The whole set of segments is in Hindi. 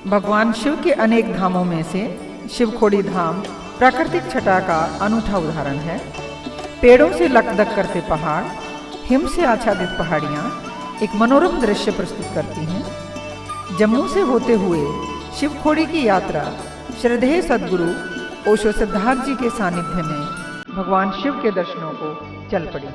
भगवान शिव के अनेक धामों में से शिवखोड़ी धाम प्राकृतिक छटा का अनूठा उदाहरण है। पेड़ों से लकदक करते पहाड़, हिम से आच्छादित पहाड़ियाँ एक मनोरम दृश्य प्रस्तुत करती हैं। जम्मू से होते हुए शिवखोड़ी की यात्रा श्रद्धेय सद्गुरु ओशो सिद्धार्थ जी के सानिध्य में भगवान शिव के दर्शनों को चल पड़ी।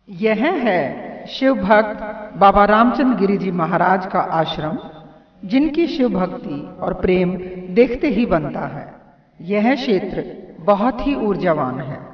यह है शिव भक्त बाबा रामचंद्र गिरी जी महाराज का आश्रम, जिनकी शिव भक्ति और प्रेम देखते ही बनता है। यह क्षेत्र बहुत ही ऊर्जावान है।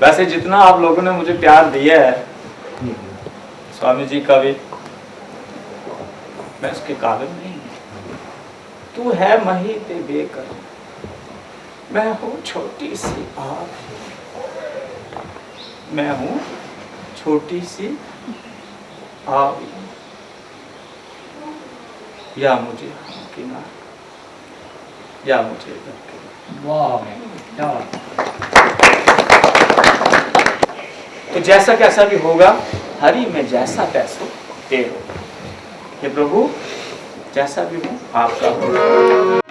वैसे जितना आप लोगों ने मुझे प्यार दिया है स्वामी जी का भी, मैं उसके काबिल नहीं। तू है मही ते बेकर, मैं हूं छोटी सी आग, मैं हूं छोटी सी आग, या मुझे किनारा या मुझे वाह। तो जैसा कैसा भी होगा, हरि में जैसा तैसो ते हो। हे प्रभु जैसा भी हो आपका हो।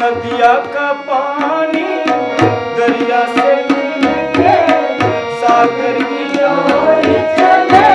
नदिया का पानी दरिया से मिलके सागर की ओर चले।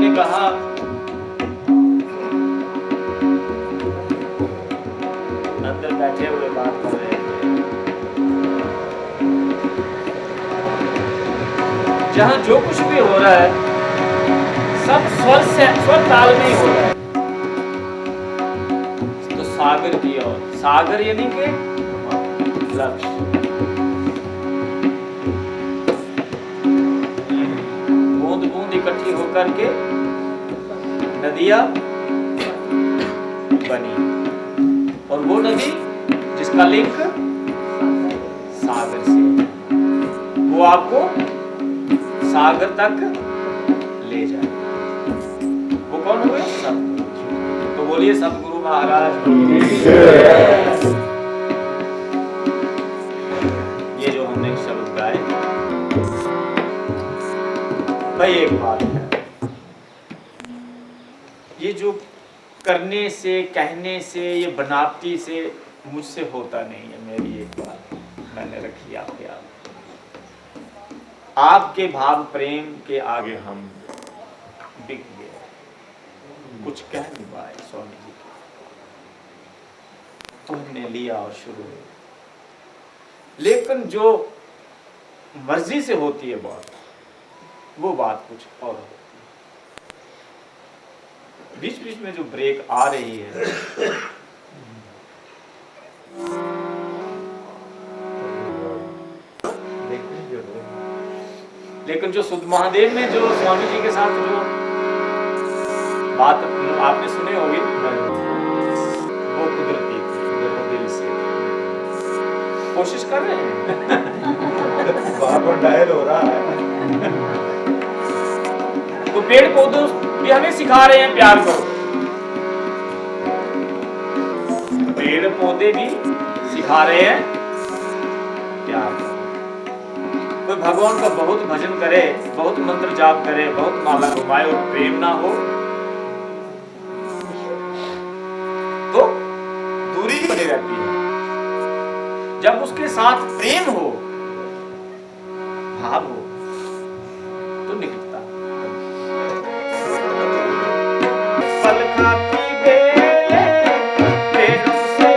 ने कहा अंदर बैठे हुए बात कर रहे थे, जहां जो कुछ भी हो रहा है सब स्वर ताल में ही हो रहा है। तो सागर की ओर, सागर यानी कि लक्ष्य, बूंद बूंद इकट्ठी होकर के नदियां बनी, और वो नदी जिसका लिंक सागर से, वो आपको सागर तक ले जाए। वो कौन हुए? सतगुरु। तो बोलिए सतगुरु महाराज। ये जो हमने शब्द गाए, भाई एक बात है, ये जो करने से, कहने से, ये बनावटी से मुझसे होता नहीं है। मेरी एक बात मैंने रखी आपके आगे, आपके भाव प्रेम के आगे हम बिक गए, कुछ कह नहीं पाए स्वामी जी के, तो हमने लिया और शुरू हुआ। लेकिन जो मर्जी से होती है बात, वो बात कुछ और होती है। बीच बीच में जो ब्रेक आ रही है, लेकिन जो सुध महादेव में जो स्वामी जी के साथ जो बात आपने सुनी होगी, वो कुदरती थी, वो दिल से कोशिश कर रहे हैं। बार डायल हो रहा है। तो पेड़ पौधों भी हमें सिखा रहे हैं प्यार करो, पेड़ पौधे भी सिखा रहे हैं प्यार करो। कोई भगवान का बहुत भजन करे, बहुत मंत्र जाप करे, बहुत माला घुमाए और प्रेम ना हो, तो दूरी बनी रहती है। जब उसके साथ प्रेम हो, भाव हो, तो निकलता पल खाती बेले पेड़ों से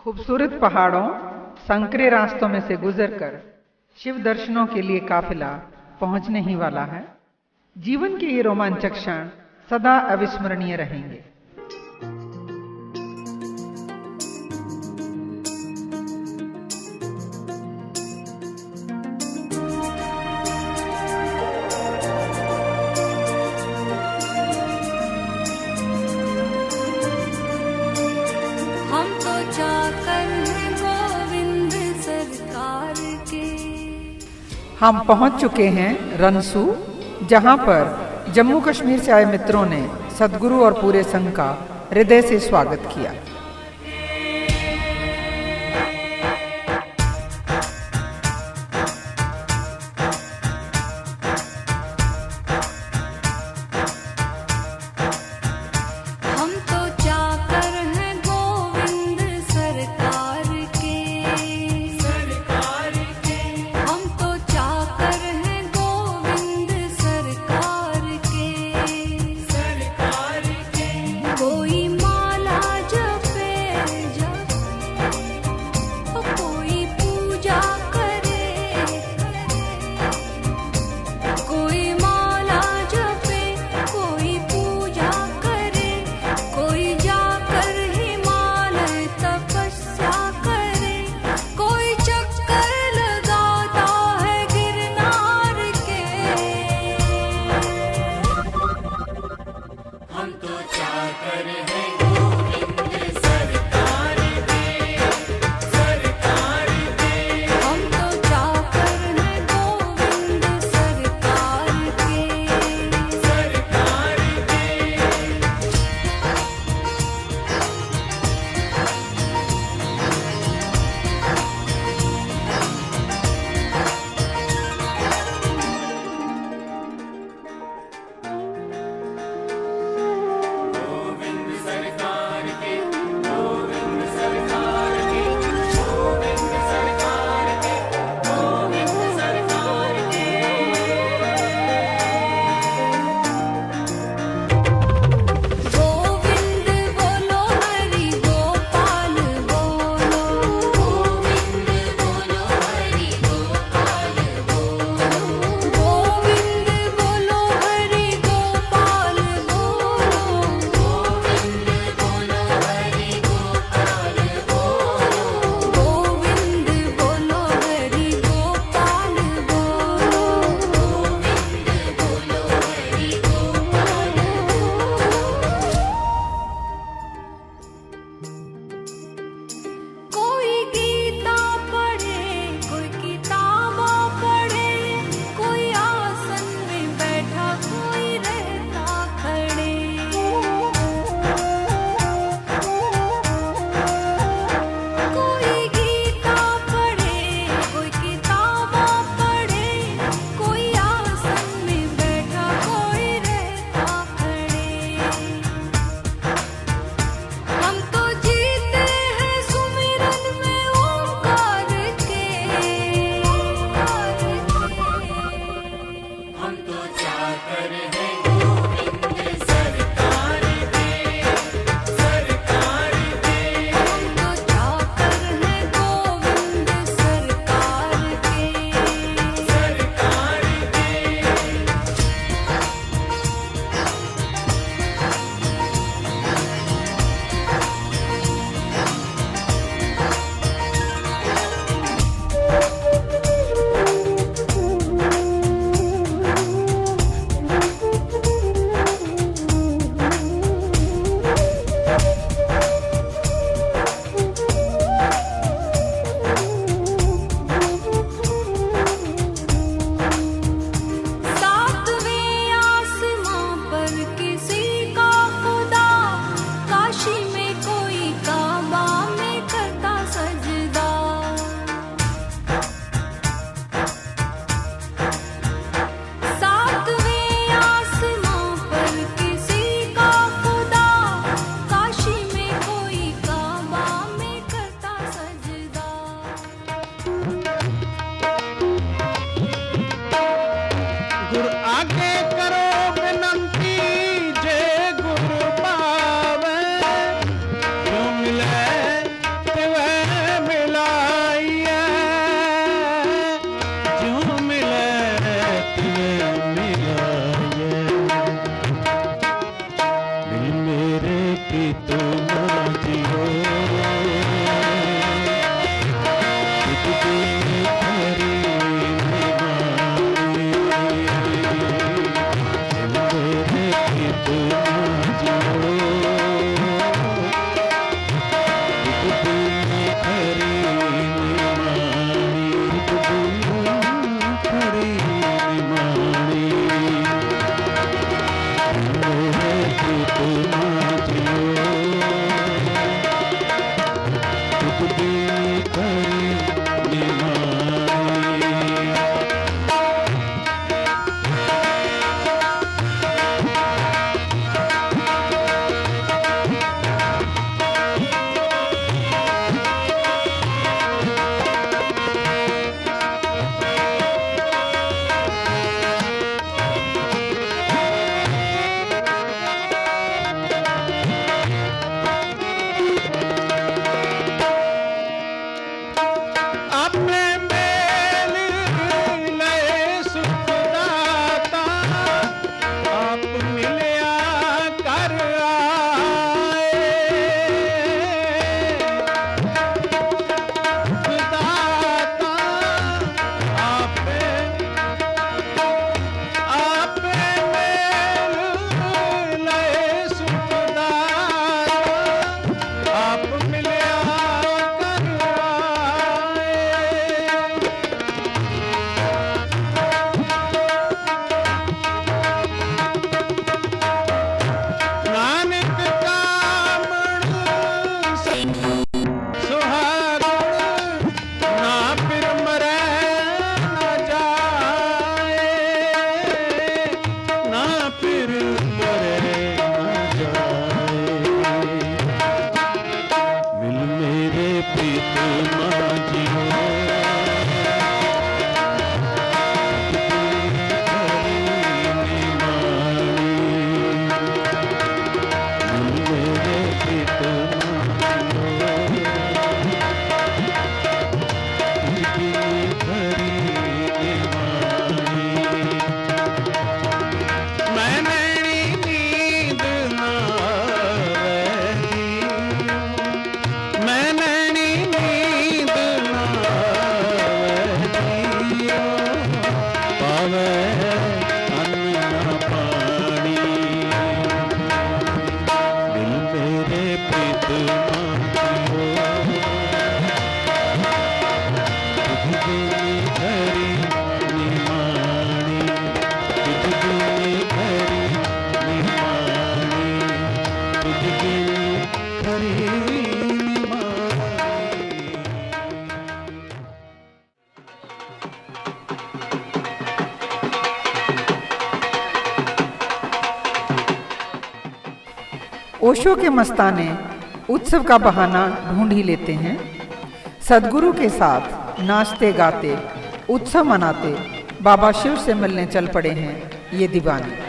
खूबसूरत पहाड़ों, संकरे रास्तों में से गुजरकर शिव दर्शनों के लिए काफिला पहुंचने ही वाला है। जीवन के ये रोमांचक क्षण सदा अविस्मरणीय रहेंगे। हम तो जाकर गोविंद सरकार के। हम पहुंच चुके हैं रनसू, जहां पर जम्मू कश्मीर से आए मित्रों ने सदगुरु और पूरे संघ का हृदय से स्वागत किया। हम तो जाकर हैं गोविंद सरकार के। हम तो जाकर हैं गोविंद सरकार ओशो के मस्ताने उत्सव का बहाना ढूंढ ही लेते हैं। सदगुरु के साथ नाचते गाते उत्सव मनाते बाबा शिव से मिलने चल पड़े हैं ये दीवाने।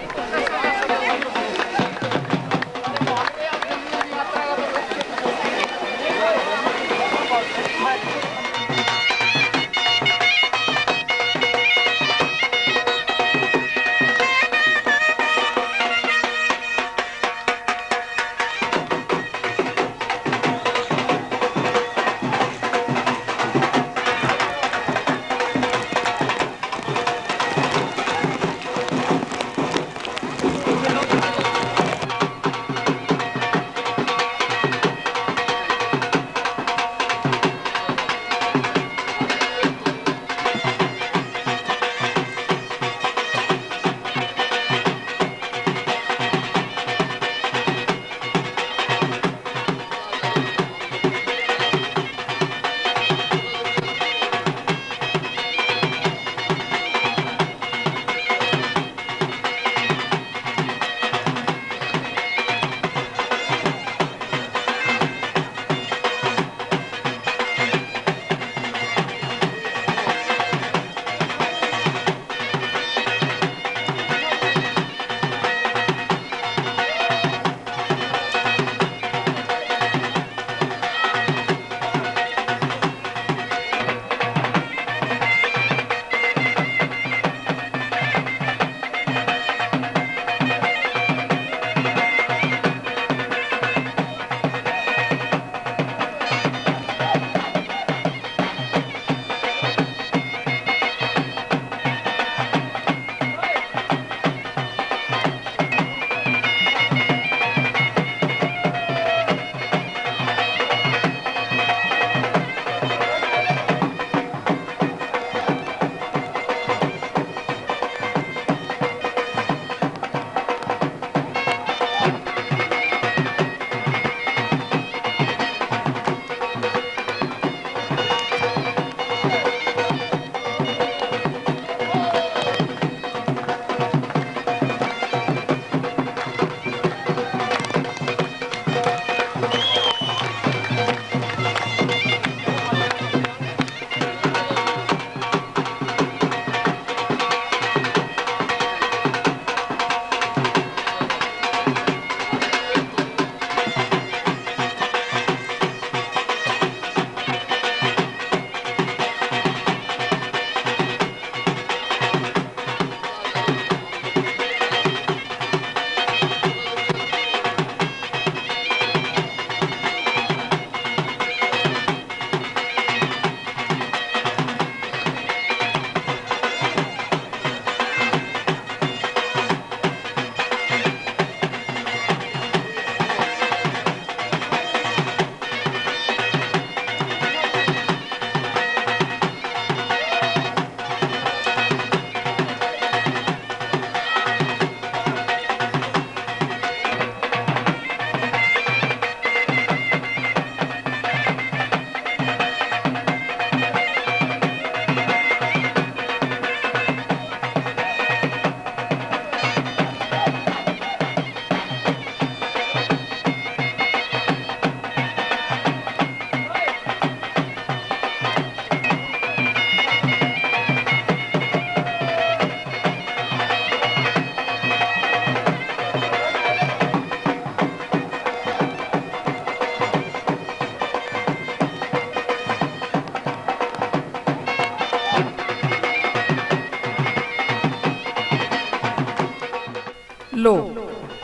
लो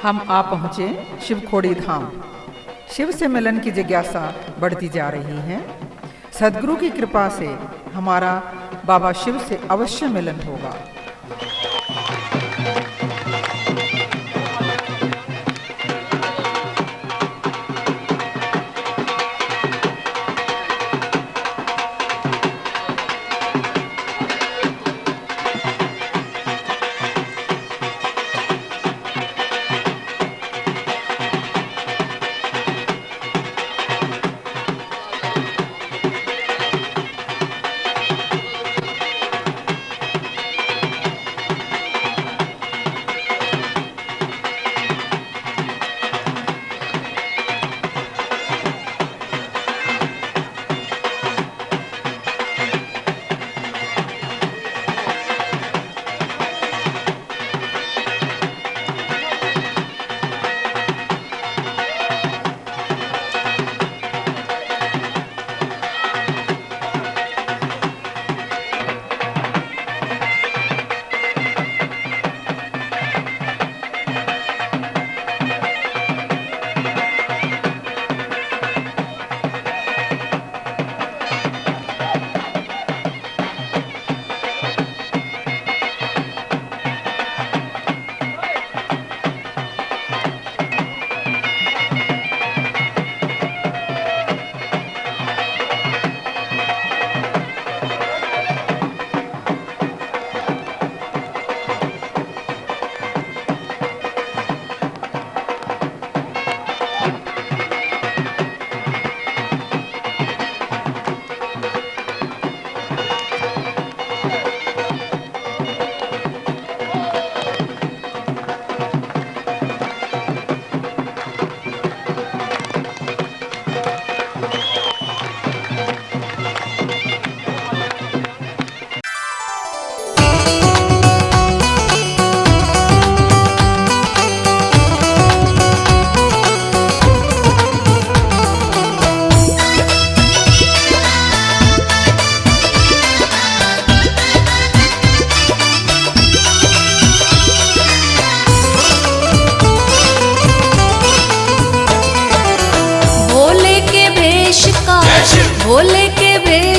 हम आ पहुँचे शिवखोड़ी धाम। शिव से मिलन की जिज्ञासा बढ़ती जा रही है। सदगुरु की कृपा से हमारा बाबा शिव से अवश्य मिलन होगा।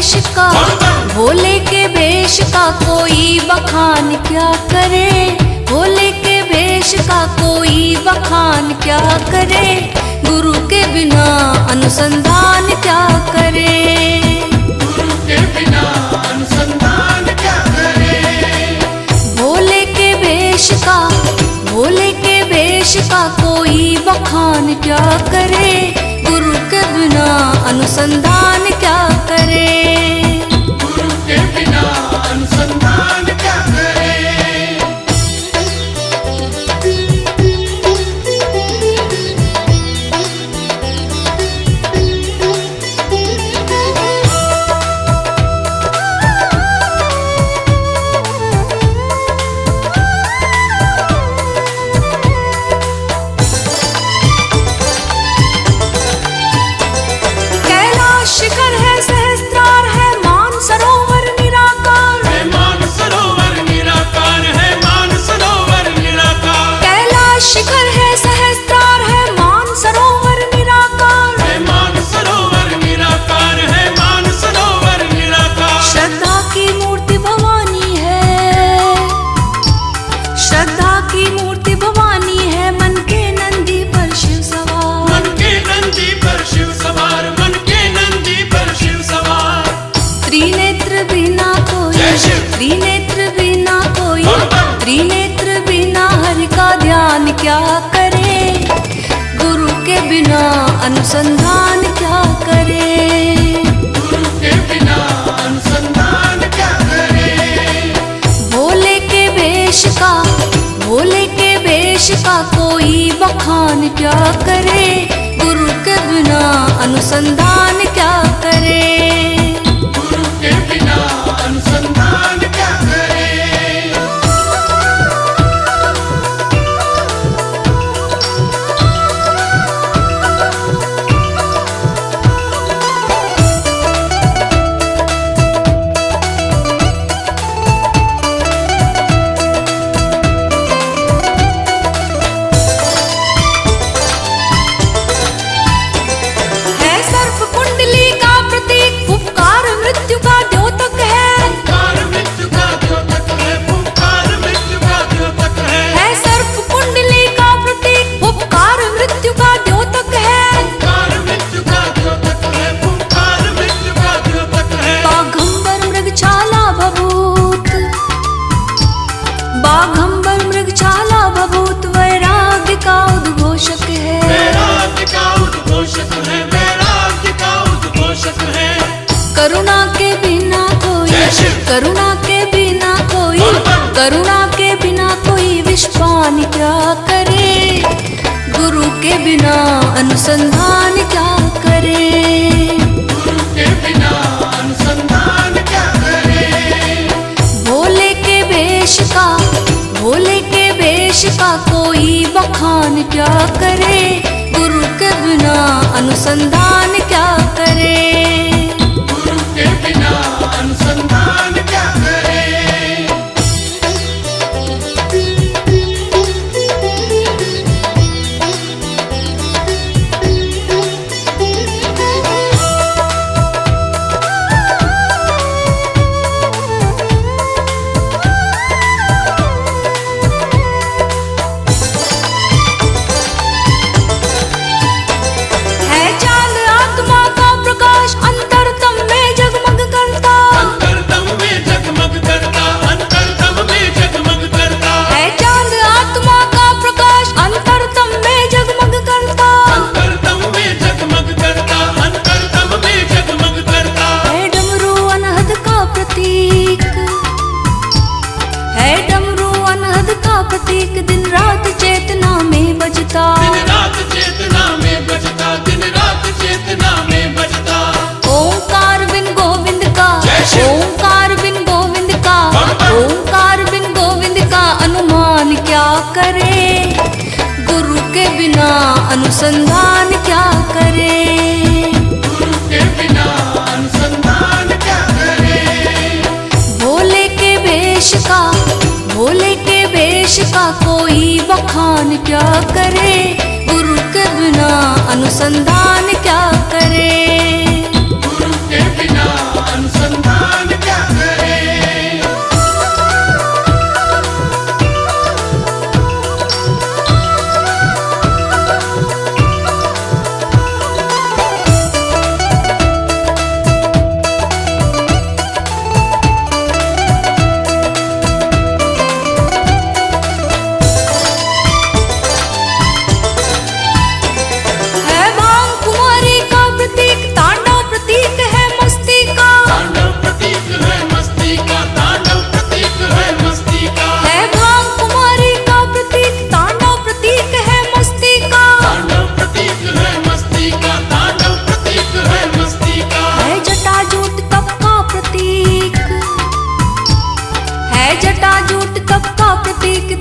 वेश का, भोले के वेश का कोई बखान क्या करे, भोले के वेश का कोई बखान क्या करे, गुरु के बिना अनुसंधान क्या करे, गुरु के बिना अनुसंधान क्या करे। भोले के वेश का, भोले के वेश का कोई बखान क्या करे, गुरु के बिना अनुसंधान क्या करे, गुरु के बिना अनुसंधान क्या करे। शिखर है सहस्त्रार है मान सरोवर निराकार, है मान सरोवर निराकार, है मान सरोवर निराकार। कैलाश शिखर है सहस्त्रार है मान सरोवर निराकार, है मान सरोवर निराकार, है मान सरोवर निराकार। श्रद्धा की मूर्ति भवानी है, श्रद्धा की मूर्ति भवानी है, मन के नंदी पर शिव सवार, मन के नंदी पर शिव सवार, मन के नंदी पर शिव सवार। त्रिनेत्र बिना कोई, जय शिव। त्रिनेत्र बिना कोई, बम बम। त्रिनेत्र बिना हरि का ध्यान क्या करे, गुरु के बिना अनुसंधान क्या करे, गुरु के बिना अनुसंधान क्या करे। भोले के वेश का, भोले के वेश का कोई बखान क्या करे, गुरु के बिना अनुसंधान क्या करे, गुरु के बिना अनुसंधान क्या करे। है सर्प कुंडली का प्रतीक, फुफकार मृत्यु का द्योतक है, पुकार मृत्यु का द्योतक है, पुकार मृत्यु का द्योतक है। सर्प कुंडली का प्रतीक, फुफकार मृत्यु का द्योतक है, पुकार मृत्यु का द्योतक है, पुकार मृत्यु का द्योतक है। बाघंबर मृगछाला भभूत, बाघंबर मृगछाला भभूत, वैराग्य का उद्घोषक है, वैराग्य का उद्घोषक है, वैराग्य का उद्घोषक है। करुणा के बिना कोई, जय शिव। करुणा के बिना कोई, बम बम। करुणा के बिना कोई विश्वान क्या करे, गुरु के बिना अनुसंधान क्या करे, गुरु के बिना अनुसंधान क्या करे। भोले के वेश का, भोले के वेश का कोई बखान क्या करे, गुरु के बिना अनुसंधान क्या करे, गुरु के बिना अनुसंधान क्या करे। है चांद आत्मा का प्रकाश, अंतरतम में जगमग करता, अंतरतम में जगमग करता, अंतरतम में जगमग करता। है चांद आत्मा का प्रकाश, अंतरतम में जगमग करता, अंतरतम में जगमग करता, अंतरतम में जगमग करता। है डमरू अनहद का प्रतीक, है डमरू अनहद का प्रतीक, दिन रात चेतना में बजता, दिन रात चेतना में बजता, दिन रात चेतना में बजता। ओंकार बिन गोविंद का, जय शिव। ओंकार बिन गोविंद का, बम बम। ओंकार बिन गोविंद का अनुमान क्या करे, गुरु के बिना अनुसंधान क्या करे, गुरु के बिना अनुसंधान क्या करे। भोले के वेश का, भोले के वेश का कोई बखान क्या करे, गुरु के बिना अनुसंधान क्या करे, गुरु के बिना अनुसंधान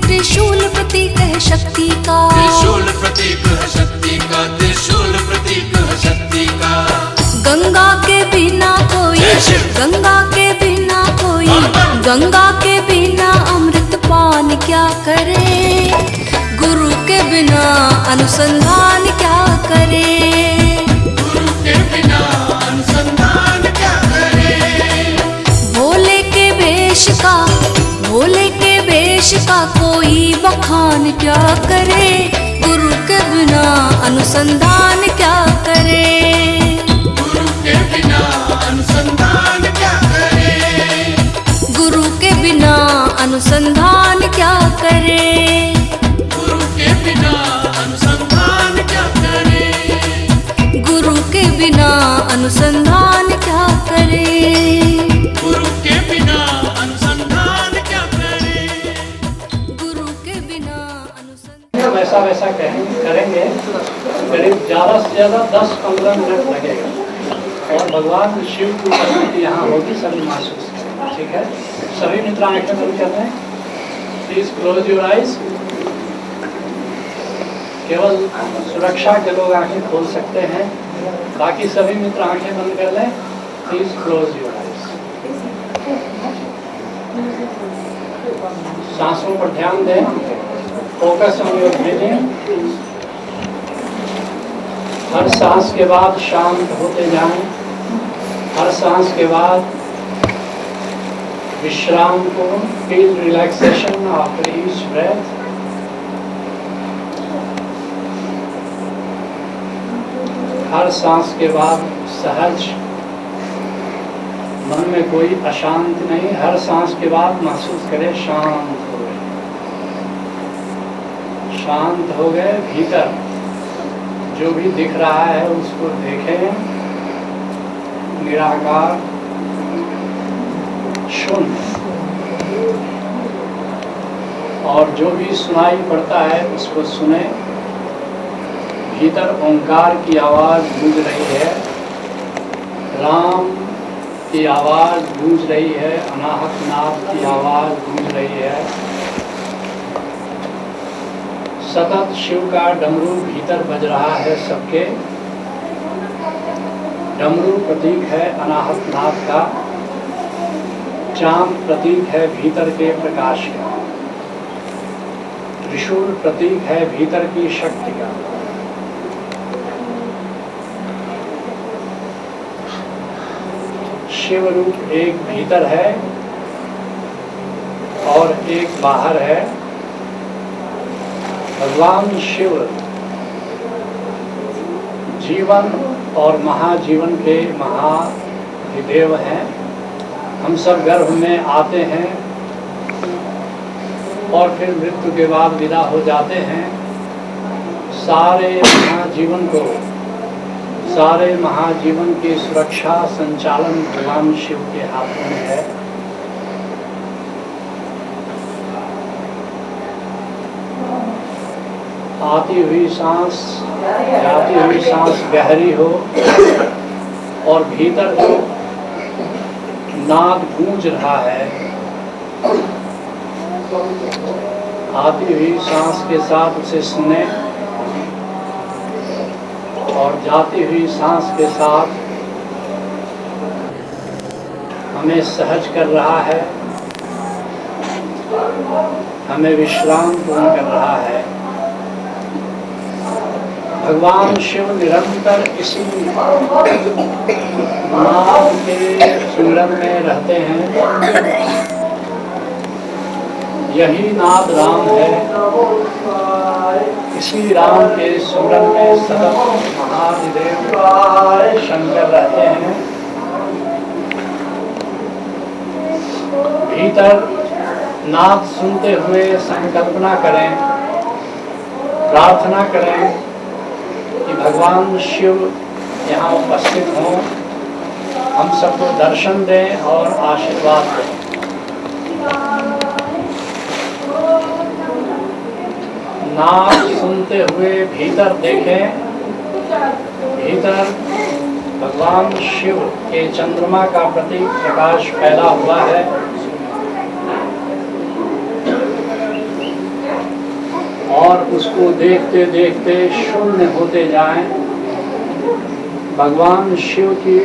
त्रिशूल प्रतीक है शक्ति का, त्रिशूल प्रतीक है शक्ति का, त्रिशूल प्रतीक है शक्ति का। गंगा के बिना कोई, जय शिव। गंगा के बिना कोई, गंगा के बिना अमृत पान क्या करे, गुरु के बिना अनुसंधान क्या करे, गुरु के बिना अनुसंधान क्या करे। भोले के वेश का, भोले के वेश का कोई बखान क्या करे, गुरु के बिना अनुसंधान क्या करे, गुरु के बिना अनुसंधान क्या करे, गुरु के बिना अनुसंधान क्या करे, गुरु के बिना अनुसंधान क्या करे, गुरु के बिना अनुसंधान क्या करे, गुरु के बिना अनुसंधान क्या करे। गुरु के बिना अनुसंधान। वैसा वैसा करेंगे, करीब ज़्यादा से ज़्यादा 10-15 मिनट लगेगा और भगवान शिव की उपस्थिति यहाँ होगी, सभी महसूस करें। ठीक है, सभी मित्र आंखें बंद कर लें। Please close your eyes. केवल सुरक्षा के लोग आंखें खोल सकते हैं, बाकी सभी मित्र आंखें बंद कर लें। Please close your eyes. सांसों पर ध्यान दें, फोकस ऑन योर ब्रीथिंग। हर सांस के बाद शांत होते जाएं, हर सांस के बाद विश्राम को, feel relaxation after each breath. हर सांस के बाद सहज, मन में कोई अशांति नहीं। हर सांस के बाद महसूस करें शांत हो गए, शांत हो गए। भीतर जो भी दिख रहा है उसको देखें, निराकार शून्य। और जो भी सुनाई पड़ता है उसको सुने। भीतर ओंकार की आवाज गूंज रही है, राम की आवाज गूंज रही है, अनाहत नाथ की आवाज गूंज रही है। सतत शिव का डमरू भीतर बज रहा है सबके। डमरू प्रतीक है अनाहत नाथ का, चांद प्रतीक है भीतर के प्रकाश का, त्रिशूल प्रतीक है भीतर की शक्ति का। शिव रूप एक भीतर है और एक बाहर है। भगवान शिव जीवन और महाजीवन के महाधिदेव हैं। हम सब गर्भ में आते हैं और फिर मृत्यु के बाद विदा हो जाते हैं। सारे महाजीवन को, सारे महाजीवन की सुरक्षा संचालन भगवान शिव के हाथों में है। आती हुई सांस, जाती हुई सांस गहरी हो और भीतर जो नाद गूंज रहा है, आती हुई सांस के साथ उसे सुने और जाती हुई सांस के साथ हमें सहज कर रहा है, हमें विश्राम पूर्ण कर रहा है। भगवान शिव निरंतर इसी नाम के सुमिरन में रहते हैं। यही नाद राम है। इसी राम के सुमिरन में सतत महादेव शंकर रहते हैं। भीतर नाद सुनते हुए संकल्पना करें, प्रार्थना करें कि भगवान शिव यहाँ उपस्थित हों, हम सबको दर्शन दें और आशीर्वाद दें। नाद सुनते हुए भीतर देखें। भीतर भगवान शिव के चंद्रमा का प्रतीक प्रकाश फैला हुआ है। उसको देखते देखते शून्य होते जाएं। भगवान शिव की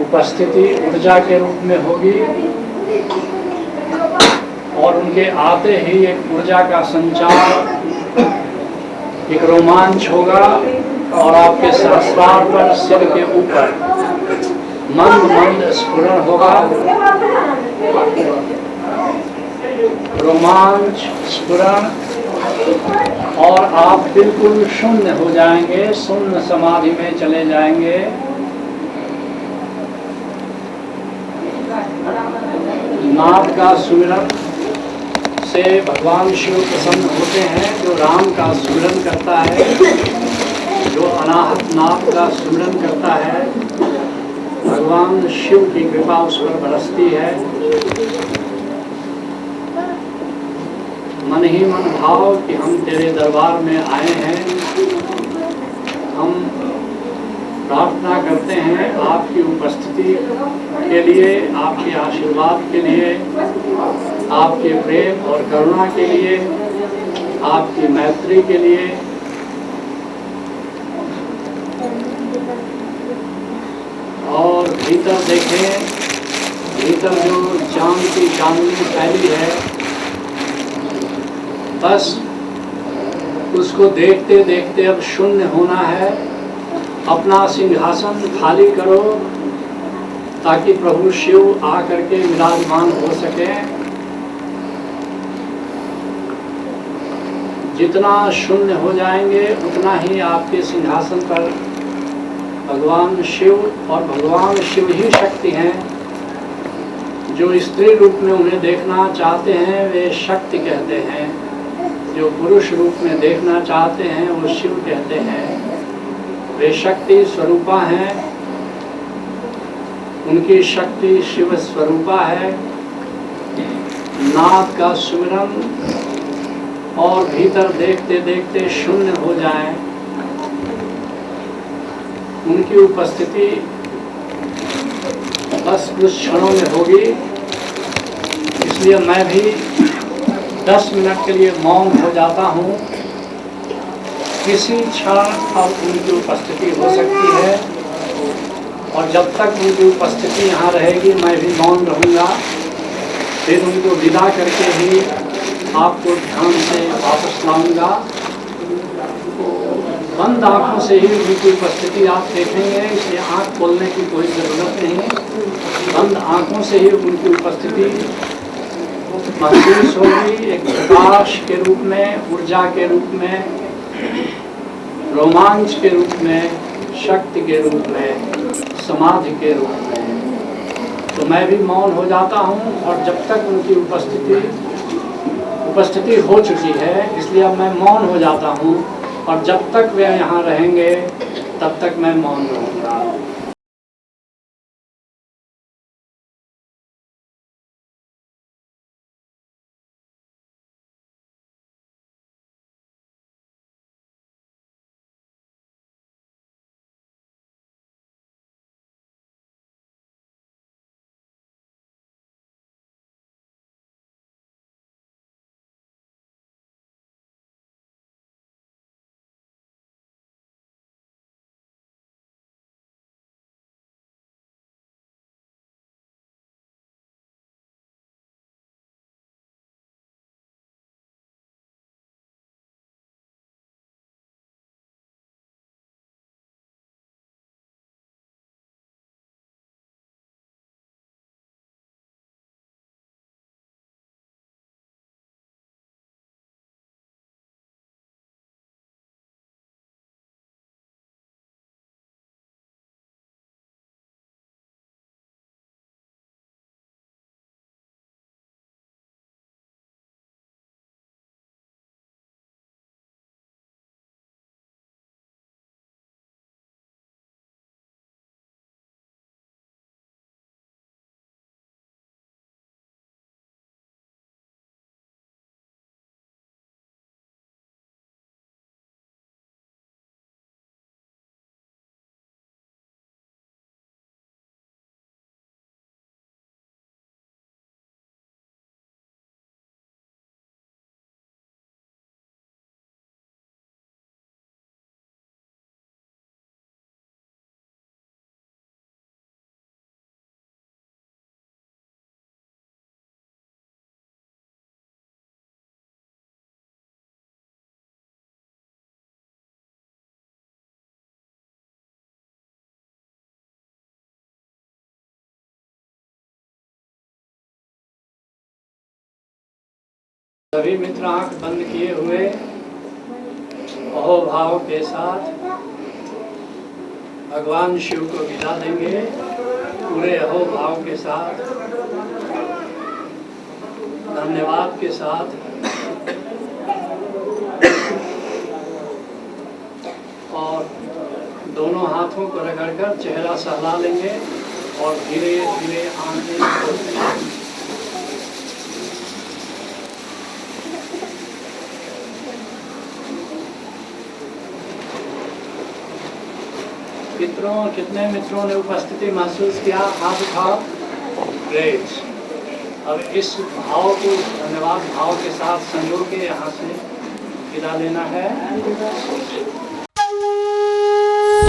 उपस्थिति ऊर्जा के रूप में होगी और उनके आते ही एक ऊर्जा का संचार, एक रोमांच होगा और आपके सहस्रार पर सिर के ऊपर मंद मंद स्फुरण होगा। रोमांच, स्फुरण, और आप बिल्कुल शून्य हो जाएंगे, शून्य समाधि में चले जाएंगे। नाद का सुमिरन से भगवान शिव प्रसन्न होते हैं। जो राम का सुमिरन करता है, जो अनाहत नाद का सुमिरन करता है, भगवान शिव की कृपा उस पर बरसती है। मन ही मन भाव कि हम तेरे दरबार में आए हैं। हम प्रार्थना करते हैं आपकी उपस्थिति के लिए, आपके आशीर्वाद के लिए, आपके प्रेम और करुणा के लिए, आपकी मैत्री के लिए। और भीतर देखें, भीतर जो चांद की चांदनी फैली है, बस उसको देखते देखते अब शून्य होना है। अपना सिंहासन खाली करो ताकि प्रभु शिव आकर के विराजमान हो सके। जितना शून्य हो जाएंगे उतना ही आपके सिंहासन पर भगवान शिव, और भगवान शिव ही शक्ति हैं। जो स्त्री रूप में उन्हें देखना चाहते हैं वे शक्ति कहते हैं, जो पुरुष रूप में देखना चाहते हैं वो शिव कहते हैं। वे शक्ति स्वरूपा हैं, उनकी शक्ति शिव स्वरूपा है। नाद का सुमिरन और भीतर देखते देखते शून्य हो जाएं। उनकी उपस्थिति बस कुछ क्षणों में होगी। इसलिए मैं भी 10 मिनट के लिए मौन हो जाता हूँ। किसी क्षण अब उनकी उपस्थिति हो सकती है और जब तक उनकी उपस्थिति यहाँ रहेगी मैं भी मौन रहूँगा। फिर उनको विदा करके ही आपको ध्यान से वापस लाऊंगा। बंद आँखों से ही उनकी उपस्थिति आप देखेंगे, इसलिए आँख खोलने की कोई ज़रूरत नहीं। बंद आँखों से ही उनकी उपस्थिति महसूस होगी। एक प्रकाश के रूप में, ऊर्जा के रूप में, रोमांच के रूप में, शक्ति के रूप में, समाधि के रूप में। तो मैं भी मौन हो जाता हूँ और जब तक उनकी उपस्थिति हो चुकी है, इसलिए अब मैं मौन हो जाता हूँ और जब तक वे यहाँ रहेंगे तब तक मैं मौन रहूँगा। सभी मित्र आंख बंद किए हुए अहोभाव के साथ भगवान शिव को विदा देंगे। पूरे अहोभाव के साथ, धन्यवाद के साथ और दोनों हाथों को रगड़कर चेहरा सहला लेंगे और धीरे धीरे आंखें खोलेंगे। मित्रों, कितने मित्रों ने उपस्थिति महसूस किया? हाथ उठाओ। ग्रेट। अब इस भाव को धन्यवाद भाव के साथ संजो के यहाँ से विदा लेना है।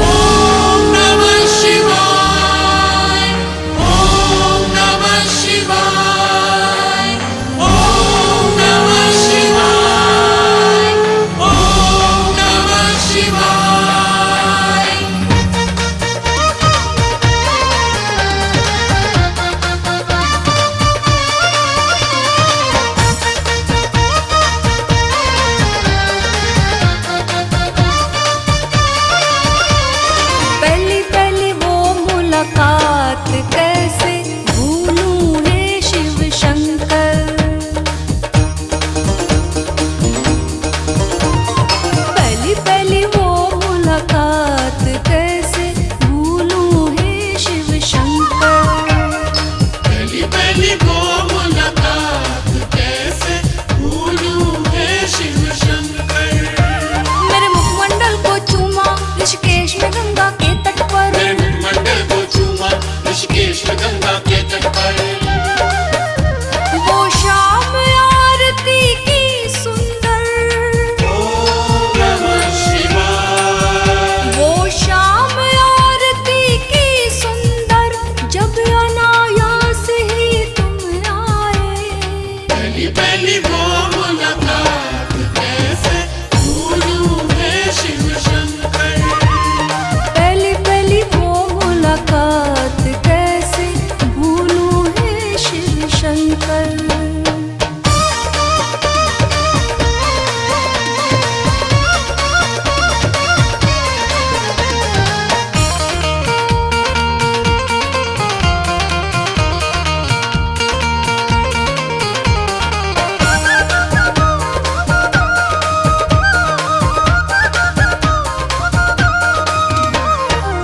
ओम नमः शिवाय, ओम नमः शिवाय, ओम नमः शिवाय, ओम नमः शिवाय। पहली पहली वो मुलाकात कैसे भूलूं रे शिव शंकर। पहली पहली वो मुलाकात कैसे भूलूं हे शिव शंकर। पहली पहली वो मुलाकात कैसे भूलूं है शिव शंकर। मेरे मुखमंडल को चूमा ऋषिकेश में गंगा के तट पर। मेरे मुखमंडल को चूमा ऋषिकेश में गंगा के तट पर। वो शाम आरती की सुंदर। ओम नमः शिवाय। वो शाम आरती की सुंदर जब अनायास ही तुम आए। पहली पहली वो मुलाकात कैसे भूलूं है शिव शंकर। पहली पहली वो मुलाकात कैसे भूलूं है शिव शंकर।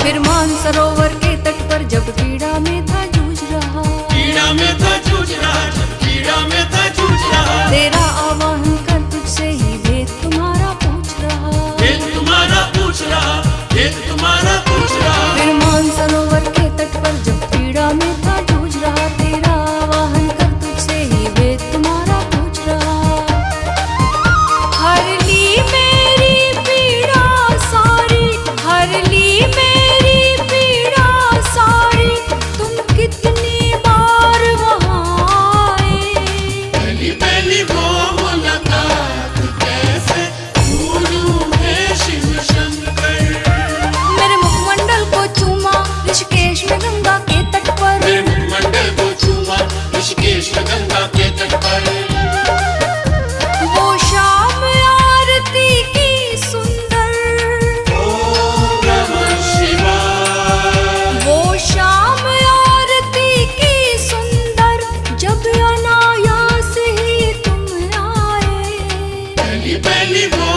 फिर मानसरोवर के तट पर जब पीड़ा में था जूझ रहा। कीड़ा में था जूझ रहा, कीड़ा में था जूझ रहा। तेरा आवाहन कर तुझसे ही भेद तुम्हारा पूछ रहा। भेद तुम्हारा पूछ रहा, भेद तुम्हारा पूछ रहा। फिर मानसरोवर के तट पर जब पीड़ा में था जूझ रहा। तेरा आवाहन कर तुझसे ही भेद तुम्हारा पूछ रहा। हर ली मेरी पीड़ा सारी, हर ली मेरी पीड़ा सारी, तुम कितनी बार वहाँ आए। पहली पहली वो मुलाकात कैसे भूलूं है शिव शंकर। मेरे मुखमंडल को चूमा ऋषिकेश में गंगा के तट पर। मेरे मुखमंडल को चूमा ऋषिकेश में गंगा के तट पर। वो शाम आरती की सुंदर। ओम नमः शिवाय। वो शाम आरती की सुंदर जब अनायास ही तुम आए। पहली पहली वो